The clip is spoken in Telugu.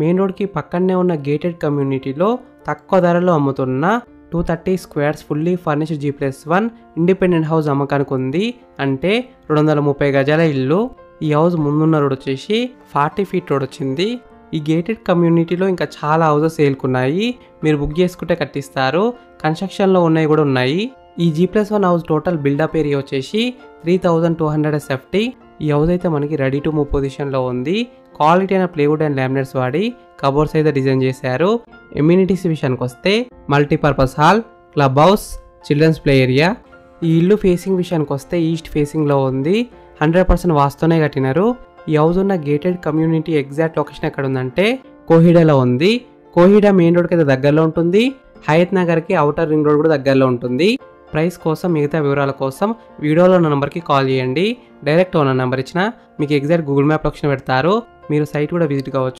మెయిన్ రోడ్కి పక్కనే ఉన్న గేటెడ్ కమ్యూనిటీలో తక్కువ ధరలో అమ్ముతున్న 230 squares fully furnished G+1 independent house అమ్మకానికి ఉంది. అంటే 230 గజాల ఇల్లు. ఈ హౌస్ ముందున్న రోడ్ వచ్చేసి 40 ఫీట్ రోడ్ వచ్చింది. ఈ గేటెడ్ కమ్యూనిటీలో ఇంకా చాలా హౌసెస్ సేల్కున్నాయి. మీరు బుక్ చేసుకుంటే కట్టిస్తారు. కన్స్ట్రక్షన్లో ఉన్నాయి కూడా ఉన్నాయి. ఈ G+1 house total buildup area వచ్చేసి 3250. ఈ హౌస్ అయితే మనకి రెడీ టు మూవ్ పొజిషన్లో ఉంది. క్వాలిటీ అయిన ప్లేవుడ్ అండ్ లామినేట్స్ వాడి కబోర్డ్స్ అయితే డిజైన్ చేశారు. ఎమ్యూనిటీస్ విషయానికి వస్తే multipurpose hall, club house, children's play area. ఈ ఇల్లు ఫేసింగ్ విషయానికి వస్తే ఈస్ట్ ఫేసింగ్లో ఉంది. 100% వాస్తునే కట్టినారు. ఈ హౌస్ ఉన్న గేటెడ్ కమ్యూనిటీ ఎగ్జాక్ట్ లొకేషన్ ఎక్కడ ఉందంటే కోహిడాలో ఉంది. కోహిడా మెయిన్ రోడ్కి అయితే దగ్గరలో ఉంటుంది. హయత్ నగర్కి అవుటర్ రింగ్ రోడ్ కూడా దగ్గరలో ఉంటుంది. ప్రైస్ కోసం మిగతా వివరాల కోసం వీడియోలో ఉన్న నెంబర్కి కాల్ చేయండి. డైరెక్ట్ ఓనర్ నెంబర్ ఇచ్చిన మీకు ఎగ్జాక్ట్ గూగుల్ మ్యాప్ లొకేషన్ పెడతారు. మీరు సైట్ కూడా విజిట్ కావచ్చు.